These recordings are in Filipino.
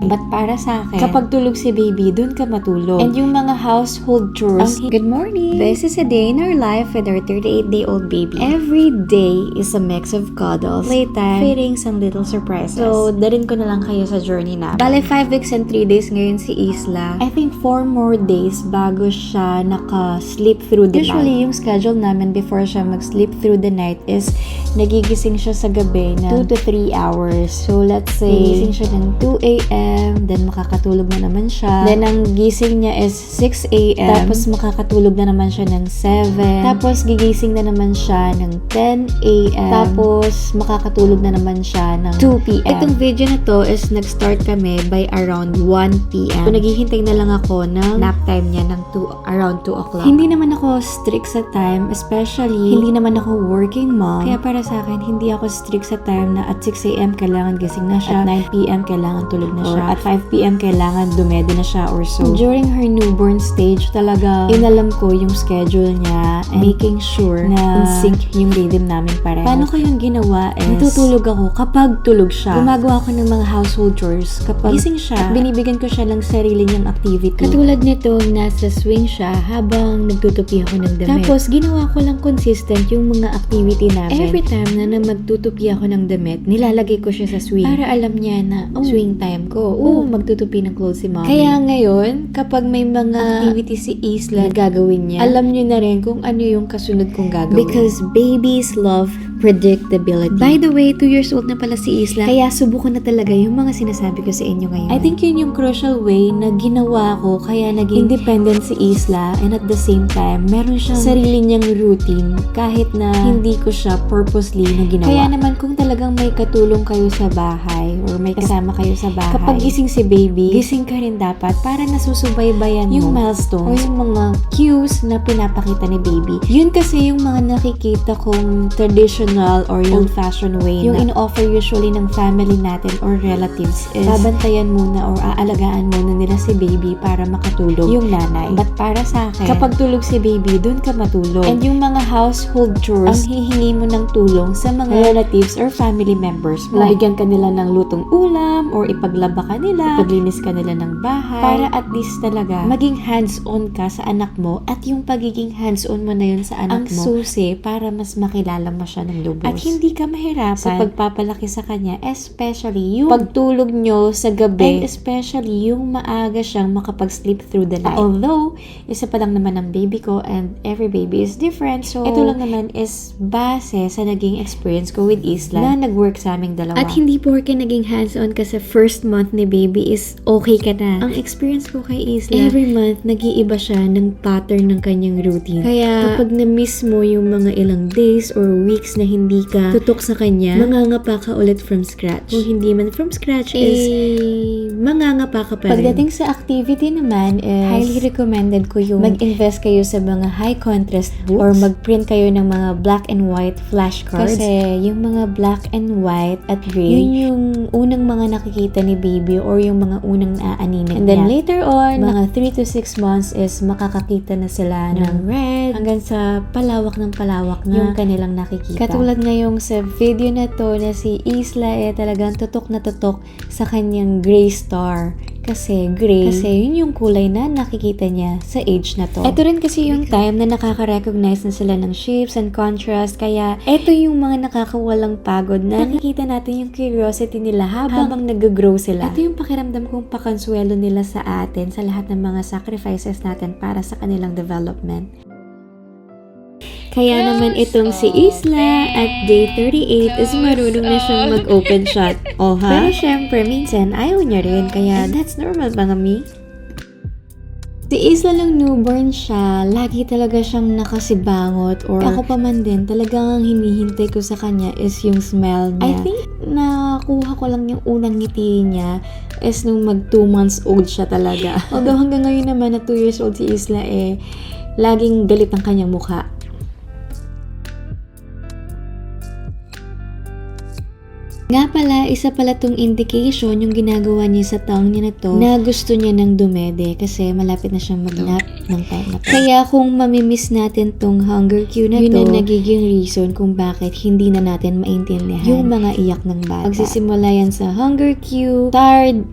But para sa akin, kapag tulog si baby, dun ka matulog. And yung mga household chores, good morning! This is a day in our life with our 38-day-old baby. Every day is a mix of cuddles, playtime, feedings, and little surprises. So, darin ko na lang kayo sa journey na. Bale, 5 weeks and 3 days ngayon si Isla. I think 4 more days bago siya naka-sleep through the night. Usually, yung schedule namin before siya mag-sleep through the night is nagigising siya sa gabi na 2 to 3 hours. So, let's say, nagising siya ng 2 a.m., then makakatulog na naman siya. Then, ang gising niya is 6 a.m., tapos makakatulog na naman siya ng 7, tapos gigising na naman siya ng 10 a.m., tapos makakatulog na naman siya ng 2 p.m. Itong video na to is nag-start kami by around 1 p.m. So, naghihintay na lang ako ng nap time niya ng around 2 o'clock. Hindi naman ako strict sa time, especially hindi naman ako working mom. Kaya para sa akin, hindi ako strict sa time na at 6 a.m. kailangan gising na siya, at 9 p.m. kailangan tulog na siya, or at 5 p.m. kailangan dumede na siya or so. During her newborn stage, talaga inalam ko yung schedule niya and making sure na in sync yung rhythm namin pareho. Paano ko yung ginawa is, natutulog ako kapag tulog siya. Gumagawa ako ng mga household chores kapag gising siya, at binibigyan ko siya ng sarili niyang activity. Katulad nito, nasa swing siya habang nagtutupi ako ng damit. Tapos, ginawa ko lang consistent yung mga activity namin. Every time na magtutupi ako ng damit, nilalagay ko siya sa swing. Para alam niya na, swing time ko. Magtutupi ng clothes si mommy. Kaya ngayon, kapag may mga activity si Isla na gagawin niya, alam niyo na rin kung ano yung kasunod kong gagawin. Because babies love predictability. By the way, 2 years old na pala si Isla. Kaya subukan na talaga yung mga sinasabi ko sa inyo ngayon. I think yun yung crucial way na ginawa ko kaya naging independent si Isla, and at the same time, meron siyang sarili niyang routine kahit na hindi ko siya purposely na ginawa. Kaya naman kung talagang may katulong kayo sa bahay or may kasama kayo sa bahay, kapag gising si baby, gising ka rin dapat para nasusubaybayan yung milestones o yung mga cues na pinapakita ni baby. Yun kasi yung mga nakikita kong traditional or yung old-fashioned way yung in-offer usually ng family natin or relatives is babantayan muna or aalagaan muna nila si baby para makatulog yung nanay. But para sa akin, kapag tulog si baby, dun ka matulog. And yung mga household chores, ang hihingi mo ng tulong sa mga relatives or family members mo. Bigyan ka nila ng lutong ulam or ipaglaba ka nila, ipaglinis ka nila ng bahay, para at least talaga maging hands-on ka sa anak mo, at yung pagiging hands-on mo na yun sa anak mo, ang susi para mas makilala mo siya ng lubos. At hindi ka mahirapan sa pagpapalaki sa kanya, especially yung pagtulog nyo sa gabi, and especially yung maaga siyang makapag-sleep through the night. Although, isa pa lang naman ang baby ko and every baby is different, so ito lang naman is base sa naging experience ko with Isla na nag-work sa aming dalawa. At hindi porke naging hands-on ka sa first month ni baby is okay ka na. Ang experience ko kay Isla, every month nag-iiba siya ng pattern ng kanyang routine. Kaya kapag na-miss mo yung mga ilang days or weeks na hindi ka tutok sa kanya, mangangapa ka ulit from scratch. Kung hindi man from scratch is mangangapa ka pa rin. Pagdating sa activity naman is highly recommended ko yung mag-invest kayo sa mga high contrast books or mag-print kayo ng mga black and white flashcards. Kasi yung mga black and white at gray, yun yung unang mga nakikita ni baby or yung mga unang naaaninag niya. And then later on, mga 3 to 6 months is makakakita na sila ng red hanggang sa palawak ng palawak na yung kanilang nakikita. Katulad ngayong sa video na to na si Isla talagang tutok na tutok sa kanyang gray star. Kasi gray, kasi yun yung kulay na nakikita niya sa age na to. Ito rin kasi yung time na nakaka-recognize na sila ng shapes and contrast, kaya ito yung mga nakakawalang pagod na nakikita natin yung curiosity nila habang nag-grow sila. Ito yung pakiramdam kong pakonsuelo nila sa atin sa lahat ng mga sacrifices natin para sa kanilang development. Kaya naman itong si Isla at day 38 is marunong na siyang mag-open shot. Pero syempre, minsan ayaw niya rin. Kaya that's normal mga mi. Si Isla lang newborn siya, lagi talaga siyang nakasibangot or ako pa man din, talagang hinihintay ko sa kanya is yung smile niya. I think nakuha ko lang yung unang ngiti niya is nung mag 2 months old siya talaga. Although hanggang ngayon naman na 2 years old si Isla laging galit ang kanyang mukha. Nga pala, isa pala tong indication yung ginagawa niya sa tongue niya na to na gusto niya ng dumede kasi malapit na siyang mag-nap ng time na to. Kaya kung mamimiss natin tong hunger cue na yun to, yun ang nagiging reason kung bakit hindi na natin maintindihan yung mga iyak ng bata. Magsisimula yan sa hunger cue, tired,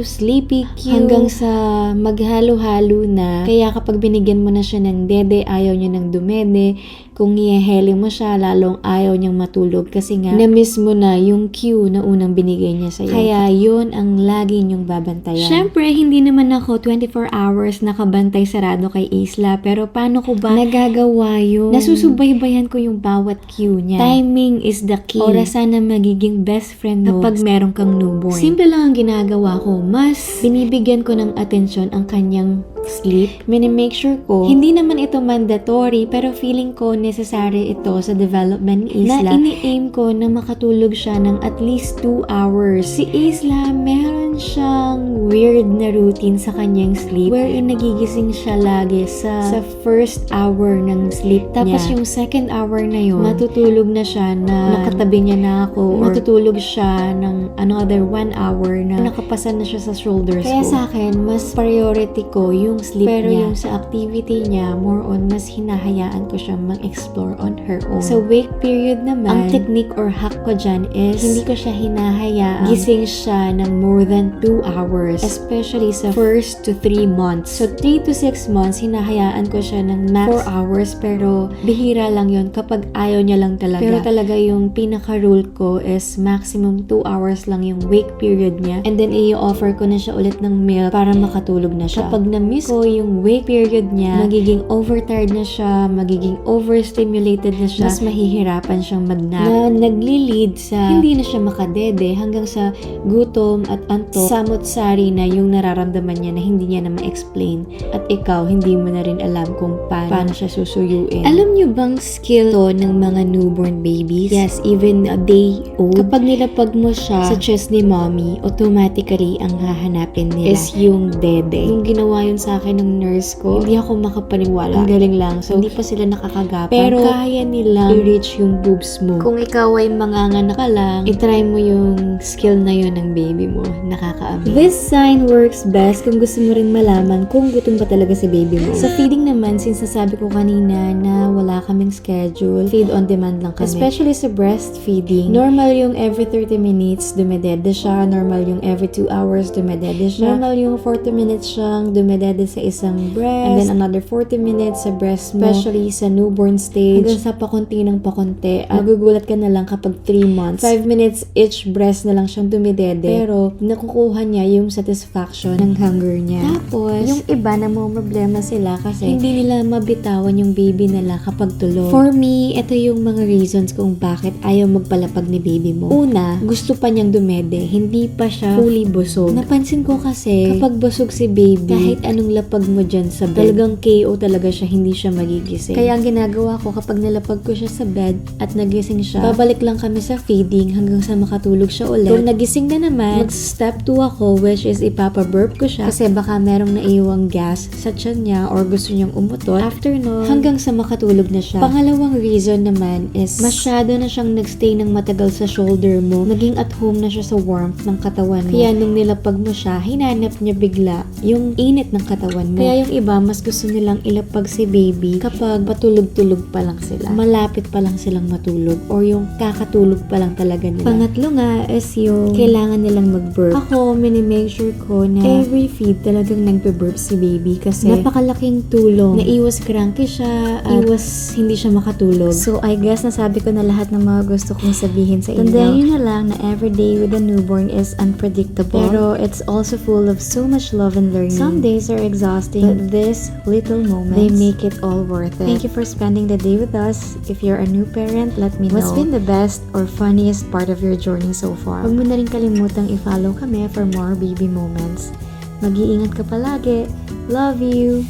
sleepy Q, hanggang sa maghalo-halo na. Kaya kapag binigyan mo na siya ng dede, ayaw niya ng dumede. Kung iheheli mo siya, lalong ayaw niyang matulog kasi nga na-miss mo na yung Q na unang binigay niya sa'yo. Kaya yun ang lagi niyong babantayan. Syempre, hindi naman ako 24 hours nakabantay sarado kay Isla, pero paano ko ba nagagawa yun? Nasusubaybayan ko yung bawat Q niya. Timing is the key. Orasan na magiging best friend mo kapag meron kang newborn. Simple lang ang ginagawa ko. Mas binibigyan ko ng atensyon ang kanyang sleep. Minimake sure ko, hindi naman ito mandatory, pero feeling ko necessary ito sa development ni Isla. Na ini-aim ko na makatulog siya ng at least 2 hours. Si Isla, meron siyang weird na routine sa kanyang sleep wherein nagigising siya lagi sa first hour ng sleep Tapos yung second hour na yun, matutulog na siya na nakatabi niya na ako, or matutulog siya ng another 1 hour na nakapasa na siya sa shoulders ko. Kaya sa akin, mas priority ko yung sleep pero niya. Yung sa activity niya, more on mas hinahayaan ko siya mag-explore on her own. Sa wake period naman, ang technique or hack ko dyan is hindi ko siya hinahayaan gising siya ng more than 2 hours, especially sa first to 3 months. So 3 to 6 months, hinahayaan ko siya ng max 4 hours, pero bihira lang yun kapag ayaw niya lang talaga. Pero talaga yung pinaka-rule ko is maximum 2 hours lang yung wake period niya, and then i-offer ko na siya ulit ng milk para makatulog na siya. Kapag na-miss ko yung wake period niya, magiging overtired na siya, magiging overstimulated na siya, mas mahihirapan siyang mag-nap, na nagli-lead sa hindi na siya makadede hanggang sa gutom at antok, samot-sari na yung nararamdaman niya na hindi niya na ma-explain, at ikaw hindi mo na rin alam kung paano siya susuyuin. Alam niyo bang skill to ng mga newborn babies? Yes, even a day old. Kapag nilapag mo siya sa chest ni mommy, automatically ang hahanapin nila is yung dede. Yung ginawa yun sa akin ng nurse ko, hindi ako makapaniwala. Ang galing lang. So, hindi pa sila nakakagapang. Pero, kaya nilang i-reach yung boobs mo. Kung ikaw ay manganganak ka lang, itry mo yung skill na yun ng baby mo. Nakaka-amaze. This sign works best kung gusto mo rin malaman kung gutom ba talaga si baby mo. Sa feeding naman, since nasabi ko kanina na wala kaming schedule, feed on demand lang kami. Especially sa breastfeeding, normal yung every 30 minutes dumedede siya, normal yung every 2 hours dumedede siya, normal yung 40 minutes siyang dumedede sa isang breast, and then another 40 minutes sa breast mo, especially sa newborn stage, hanggang sa pakunti ng pakunti. Magugulat ka na lang kapag 3 months, 5 minutes each breast na lang siyang dumidede, pero nakukuha niya yung satisfaction ng hunger niya. Tapos, yung iba na mo problema sila kasi hindi nila mabitawan yung baby nila kapag tulog. For me, ito yung mga reasons kung bakit ayaw magpalapag ni baby mo. Una, gusto pa niyang dumede, hindi pa siya fully busog. Napansin ko kasi, kapag busog si baby, kahit anong lapag mo dyan sa bed, talagang KO talaga siya, hindi siya magigising. Kaya ang ginagawa ko, kapag nalapag ko siya sa bed at nagising siya, babalik lang kami sa feeding hanggang sa makatulog siya ulit. Kung nagising na naman, mag-step 2 ako, which is ipapa-burp ko siya kasi baka merong naiwang gas sa tiyan niya or gusto niyang umutot. After nun, hanggang sa makatulog na siya. Pangalawang reason naman is masyado na siyang nagstay ng matagal sa shoulder mo. Naging at home na siya sa warmth ng katawan mo. Kaya nung nilapag mo siya, hinanap niya bigla yung init ng katawan mo. Kaya yung iba, mas gusto nilang ilapag si baby kapag patulog-tulog pa lang sila. Malapit pa lang silang matulog, or yung kakatulog pa lang talaga nila. Pangatlo nga is yung kailangan nilang mag-burp. Ako, minimake sure ko na every feed talagang nagbe-burp si baby kasi napakalaking tulong. Naiwas cranky siya, iwas hindi siya makatulog. So, I guess nasabi ko na lahat ng mga gusto kong sabihin sa inyo. Tandaan nyo na lang na every day with a newborn is unpredictable. Pero it's also full of so much love and learning. Some days are exhausting, but these little moments, they make it all worth it. Thank you for spending the day with us. If you're a new parent, let me know what's been the best or funniest part of your journey so far. Huwag mo na rin kalimutang i-follow kami for more baby moments. Mag-iingat ka palagi. Love you!